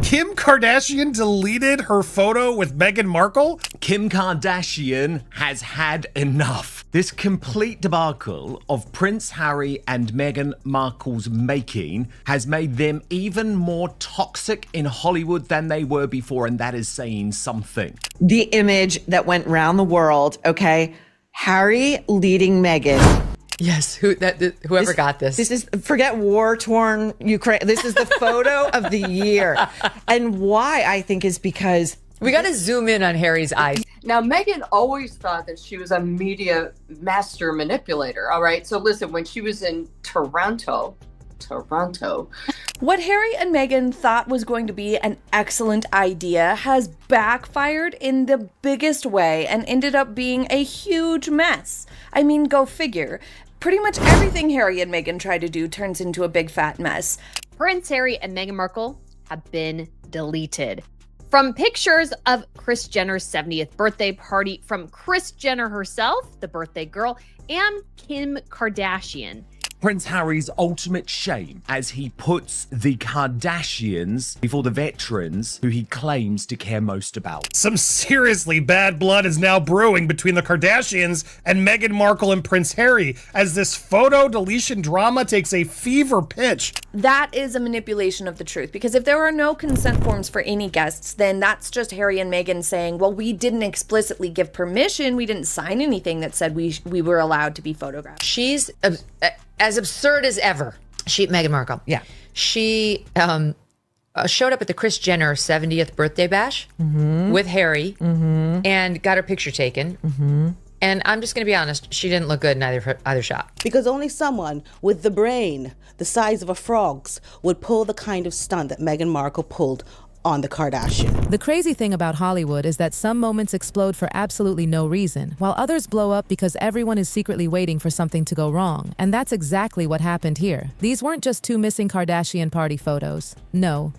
Kim Kardashian deleted her photo with Meghan Markle? Kim Kardashian has had enough. This complete debacle of Prince Harry and Meghan Markle's making has made them even more toxic in Hollywood than they were before, and that is saying something. The image that went round the world, okay? Harry leading Meghan. Yes, whoever got this. This is, forget war-torn Ukraine. This is the photo of the year. And why, I think, is because... We got to zoom in on Harry's eyes. Now, Meghan always thought that she was a media master manipulator, all right? So listen, when she was in Toronto, what Harry and Meghan thought was going to be an excellent idea has backfired in the biggest way and ended up being a huge mess. I mean, go figure. Pretty much everything Harry and Meghan try to do turns into a big fat mess. Prince Harry and Meghan Markle have been deleted. From pictures of Kris Jenner's 70th birthday party from Kris Jenner herself, the birthday girl, and Kim Kardashian. Prince Harry's ultimate shame as he puts the Kardashians before the veterans who he claims to care most about. Some seriously bad blood is now brewing between the Kardashians and Meghan Markle and Prince Harry as this photo deletion drama takes a fever pitch. That is a manipulation of the truth, because if there are no consent forms for any guests, then that's just Harry and Meghan saying, well, we didn't explicitly give permission. We didn't sign anything that said we were allowed to be photographed. She's as absurd as ever. Meghan Markle. Yeah. She showed up at the Kris Jenner 70th birthday bash with Harry and got her picture taken. And I'm just going to be honest, she didn't look good in either shot. Because only someone with the brain the size of a frog's would pull the kind of stunt that Meghan Markle pulled on the Kardashian. The crazy thing about Hollywood is that some moments explode for absolutely no reason, while others blow up because everyone is secretly waiting for something to go wrong. And that's exactly what happened here. These weren't just two missing Kardashian party photos. No,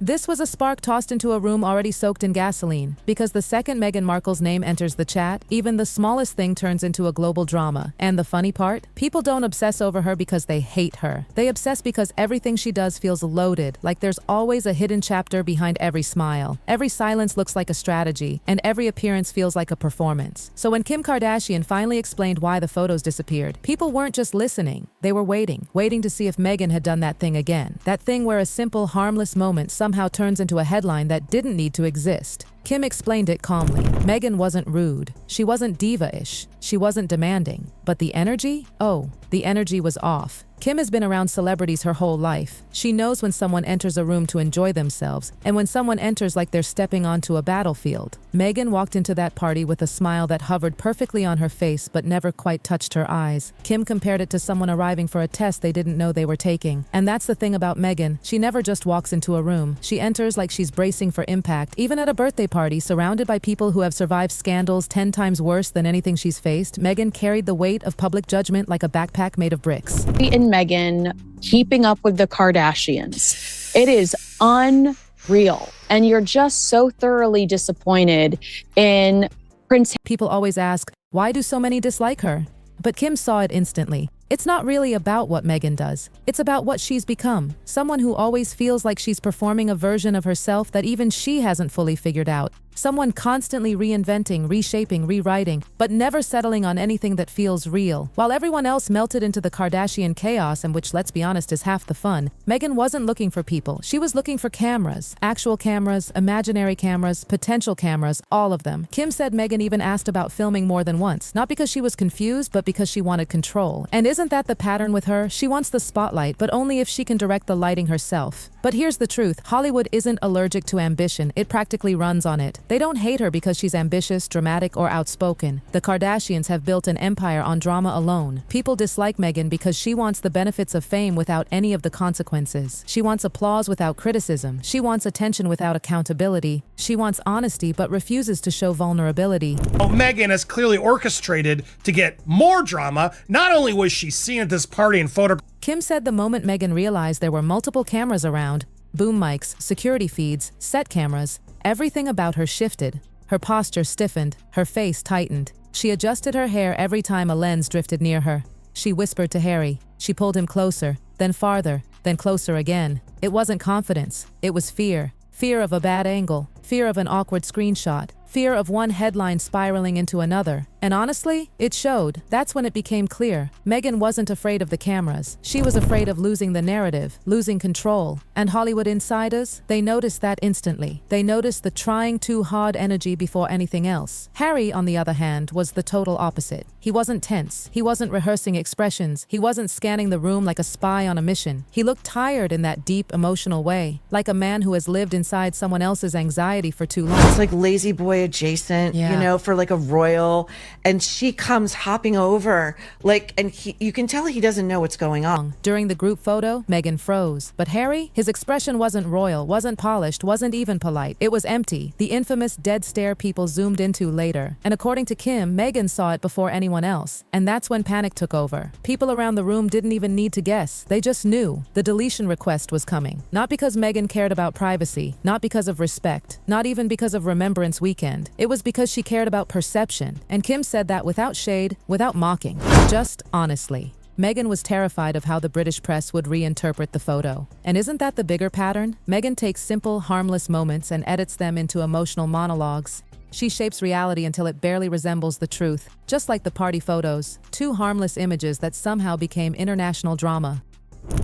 this was a spark tossed into a room already soaked in gasoline. Because the second Meghan Markle's name enters the chat, even the smallest thing turns into a global drama. And the funny part? People don't obsess over her because they hate her. They obsess because everything she does feels loaded, like there's always a hidden chapter behind every smile. Every silence looks like a strategy, and every appearance feels like a performance. So when Kim Kardashian finally explained why the photos disappeared, people weren't just listening, they were waiting to see if Meghan had done that thing again. That thing where a simple, harmless moment somehow turns into a headline that didn't need to exist. Kim explained it calmly. Meghan wasn't rude. She wasn't diva-ish. She wasn't demanding. But the energy? Oh, the energy was off. Kim has been around celebrities her whole life. She knows when someone enters a room to enjoy themselves, and when someone enters like they're stepping onto a battlefield. Meghan walked into that party with a smile that hovered perfectly on her face but never quite touched her eyes. Kim compared it to someone arriving for a test they didn't know they were taking. And that's the thing about Meghan. She never just walks into a room. She enters like she's bracing for impact. Even at a birthday party, surrounded by people who have survived scandals 10 times worse than anything she's faced, Meghan carried the weight of public judgment like a backpack made of bricks. And Meghan keeping up with the Kardashians. It is unreal. And you're just so thoroughly disappointed in Prince. People always ask, why do so many dislike her? But Kim saw it instantly. It's not really about what Meghan does. It's about what she's become. Someone who always feels like she's performing a version of herself that even she hasn't fully figured out. Someone constantly reinventing, reshaping, rewriting, but never settling on anything that feels real. While everyone else melted into the Kardashian chaos, and which, let's be honest, is half the fun, Meghan wasn't looking for people. She was looking for cameras. Actual cameras, imaginary cameras, potential cameras, all of them. Kim said Meghan even asked about filming more than once, not because she was confused, but because she wanted control. And isn't that the pattern with her? She wants the spotlight, but only if she can direct the lighting herself. But here's the truth. Hollywood isn't allergic to ambition. It practically runs on it. They don't hate her because she's ambitious, dramatic, or outspoken. The Kardashians have built an empire on drama alone. People dislike Meghan because she wants the benefits of fame without any of the consequences. She wants applause without criticism. She wants attention without accountability. She wants honesty but refuses to show vulnerability. Well, Meghan has clearly orchestrated to get more drama. Not only was she seen at this party and photographed. Kim said the moment Meghan realized there were multiple cameras around, boom mics, security feeds, set cameras, everything about her shifted. Her posture stiffened, her face tightened. She adjusted her hair every time a lens drifted near her. She whispered to Harry. She pulled him closer, then farther, then closer again. It wasn't confidence, it was fear. Fear of a bad angle, fear of an awkward screenshot, fear of one headline spiraling into another. And honestly, it showed. That's when it became clear. Meghan wasn't afraid of the cameras. She was afraid of losing the narrative, losing control. And Hollywood insiders, they noticed that instantly. They noticed the trying too hard energy before anything else. Harry, on the other hand, was the total opposite. He wasn't tense. He wasn't rehearsing expressions. He wasn't scanning the room like a spy on a mission. He looked tired in that deep, emotional way, like a man who has lived inside someone else's anxiety for too long. It's like lazy boy adjacent, Yeah. you know, for like a royal. And she comes hopping over, like, and you can tell he doesn't know what's going on. During the group photo, Meghan froze. But Harry, his expression wasn't royal, wasn't polished, wasn't even polite. It was empty, the infamous dead stare people zoomed into later. And according to Kim, Meghan saw it before anyone else. And that's when panic took over. People around the room didn't even need to guess. They just knew the deletion request was coming. Not because Meghan cared about privacy, not because of respect, not even because of Remembrance Weekend. It was because she cared about perception. And Kim said that without shade, without mocking, just honestly. Meghan was terrified of how the British press would reinterpret the photo. And isn't that the bigger pattern? Meghan takes simple, harmless moments and edits them into emotional monologues. She shapes reality until it barely resembles the truth, just like the party photos, two harmless images that somehow became international drama.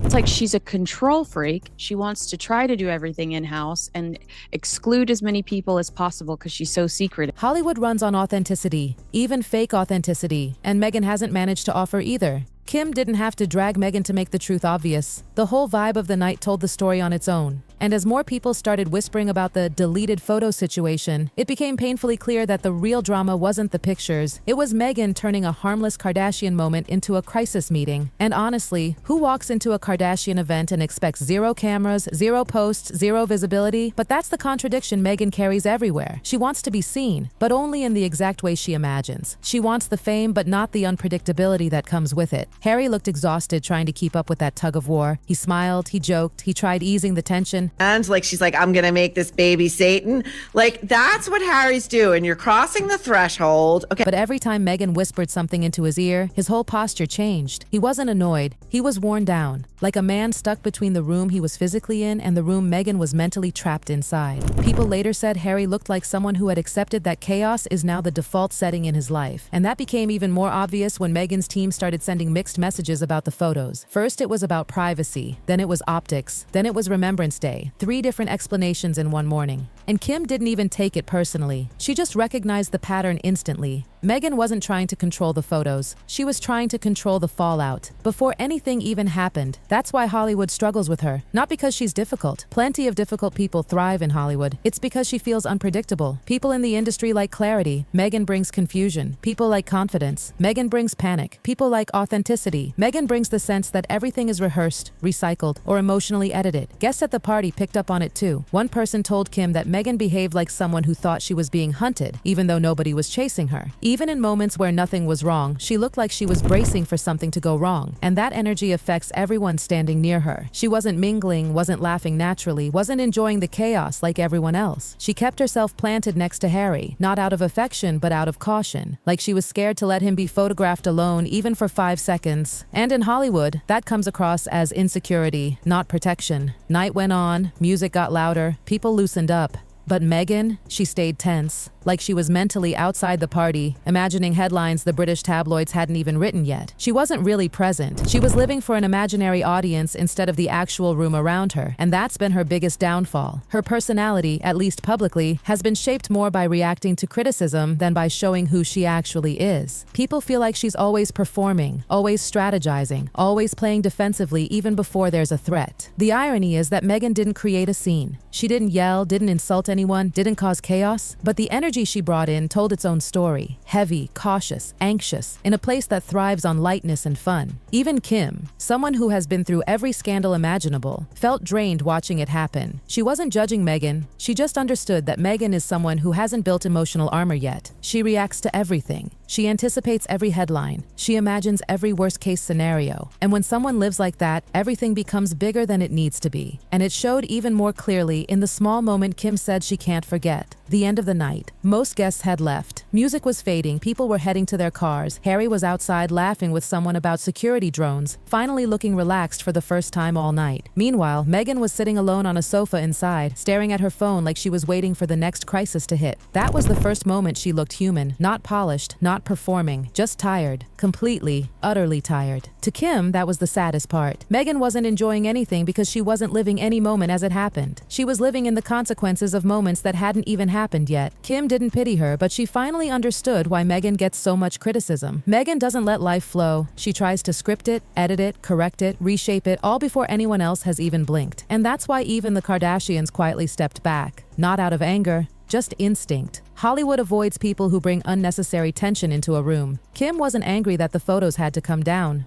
It's like she's a control freak. She wants to try to do everything in-house and exclude as many people as possible because she's so secretive. Hollywood runs on authenticity, even fake authenticity, and Meghan hasn't managed to offer either. Kim didn't have to drag Meghan to make the truth obvious. The whole vibe of the night told the story on its own. And as more people started whispering about the deleted photo situation, it became painfully clear that the real drama wasn't the pictures. It was Meghan turning a harmless Kardashian moment into a crisis meeting. And honestly, who walks into a Kardashian event and expects zero cameras, zero posts, zero visibility? But that's the contradiction Meghan carries everywhere. She wants to be seen, but only in the exact way she imagines. She wants the fame, but not the unpredictability that comes with it. Harry looked exhausted trying to keep up with that tug of war. He smiled, he joked, he tried easing the tension. And like, she's like, I'm going to make this baby Satan. Like, that's what Harry's doing. You're crossing the threshold. Okay. But every time Meghan whispered something into his ear, his whole posture changed. He wasn't annoyed. He was worn down, like a man stuck between the room he was physically in and the room Meghan was mentally trapped inside. People later said Harry looked like someone who had accepted that chaos is now the default setting in his life. And that became even more obvious when Meghan's team started sending mixed messages about the photos. First, it was about privacy. Then it was optics. Then it was Remembrance Day. 3 different explanations in one morning. And Kim didn't even take it personally. She just recognized the pattern instantly. Meghan wasn't trying to control the photos. She was trying to control the fallout. Before anything even happened. That's why Hollywood struggles with her. Not because she's difficult. Plenty of difficult people thrive in Hollywood. It's because she feels unpredictable. People in the industry like clarity. Meghan brings confusion. People like confidence. Meghan brings panic. People like authenticity. Meghan brings the sense that everything is rehearsed, recycled, or emotionally edited. Guests at the party picked up on it too. One person told Kim that Meghan behaved like someone who thought she was being hunted, even though nobody was chasing her. Even in moments where nothing was wrong, she looked like she was bracing for something to go wrong. And that energy affects everyone standing near her. She wasn't mingling, wasn't laughing naturally, wasn't enjoying the chaos like everyone else. She kept herself planted next to Harry, not out of affection, but out of caution. Like she was scared to let him be photographed alone, even for 5 seconds. And in Hollywood, that comes across as insecurity, not protection. Night went on, music got louder, people loosened up. But Meghan, she stayed tense, like she was mentally outside the party, imagining headlines the British tabloids hadn't even written yet. She wasn't really present. She was living for an imaginary audience instead of the actual room around her, and that's been her biggest downfall. Her personality, at least publicly, has been shaped more by reacting to criticism than by showing who she actually is. People feel like she's always performing, always strategizing, always playing defensively even before there's a threat. The irony is that Meghan didn't create a scene. She didn't yell, didn't insult anyone, didn't cause chaos, but the energy she brought in told its own story. Heavy, cautious, anxious, in a place that thrives on lightness and fun. Even Kim, someone who has been through every scandal imaginable, felt drained watching it happen. She wasn't judging Meghan, she just understood that Meghan is someone who hasn't built emotional armor yet. She reacts to everything. She anticipates every headline. She imagines every worst-case scenario. And when someone lives like that, everything becomes bigger than it needs to be. And it showed even more clearly in the small moment Kim said she can't forget. The end of the night. Most guests had left. Music was fading, people were heading to their cars. Harry was outside laughing with someone about security drones, finally looking relaxed for the first time all night. Meanwhile, Meghan was sitting alone on a sofa inside, staring at her phone like she was waiting for the next crisis to hit. That was the first moment she looked human, not polished, not performing, just tired. Completely, utterly tired. To Kim, that was the saddest part. Meghan wasn't enjoying anything because she wasn't living any moment as it happened. She was living in the consequences of moments that hadn't even happened yet. Kim didn't pity her, but she finally understood why Meghan gets so much criticism. Meghan doesn't let life flow. She tries to script it, edit it, correct it, reshape it, all before anyone else has even blinked. And that's why even the Kardashians quietly stepped back. Not out of anger, just instinct. Hollywood avoids people who bring unnecessary tension into a room. Kim wasn't angry that the photos had to come down.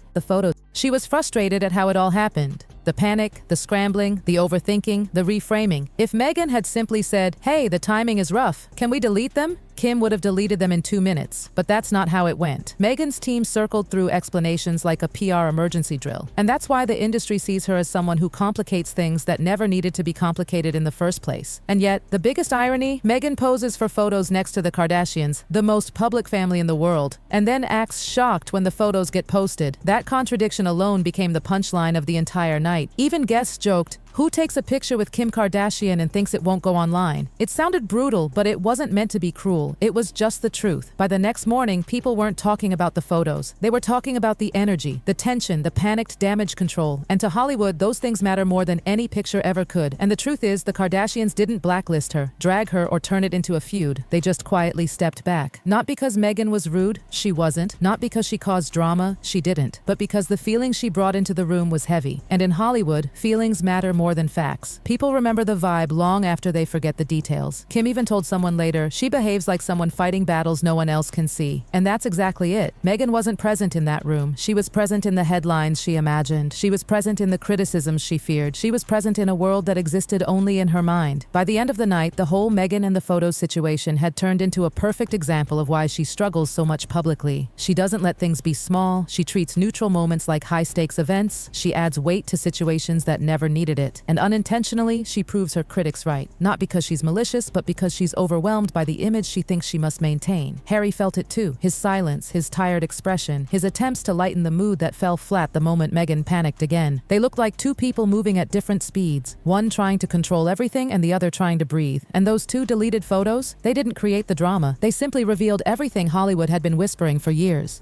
She was frustrated at how it all happened. The panic, the scrambling, the overthinking, the reframing. If Meghan had simply said, "Hey, the timing is rough. Can we delete them?" Kim would have deleted them in 2 minutes. But that's not how it went. Meghan's team circled through explanations like a PR emergency drill. And that's why the industry sees her as someone who complicates things that never needed to be complicated in the first place. And yet, the biggest irony, Meghan poses for photos next to the Kardashians, the most public family in the world, and then acts shocked when the photos get posted. That contradiction alone became the punchline of the entire night. Even guests joked, "Who takes a picture with Kim Kardashian and thinks it won't go online?" It sounded brutal, but it wasn't meant to be cruel. It was just the truth. By the next morning, people weren't talking about the photos. They were talking about the energy, the tension, the panicked damage control. And to Hollywood, those things matter more than any picture ever could. And the truth is, the Kardashians didn't blacklist her, drag her, or turn it into a feud. They just quietly stepped back. Not because Meghan was rude, she wasn't. Not because she caused drama, she didn't. But because the feeling she brought into the room was heavy. And in Hollywood, feelings matter more than facts. People remember the vibe long after they forget the details. Kim even told someone later, she behaves like someone fighting battles no one else can see. And that's exactly it. Meghan wasn't present in that room. She was present in the headlines she imagined. She was present in the criticisms she feared. She was present in a world that existed only in her mind. By the end of the night, the whole Meghan and the photos situation had turned into a perfect example of why she struggles so much publicly. She doesn't let things be small. She treats neutral moments like high-stakes events. She adds weight to situations that never needed it. And unintentionally, she proves her critics right. Not because she's malicious, but because she's overwhelmed by the image she thinks she must maintain. Harry felt it too. His silence, his tired expression, his attempts to lighten the mood that fell flat the moment Meghan panicked again. They looked like two people moving at different speeds, one trying to control everything and the other trying to breathe. And those two deleted photos, they didn't create the drama. They simply revealed everything Hollywood had been whispering for years.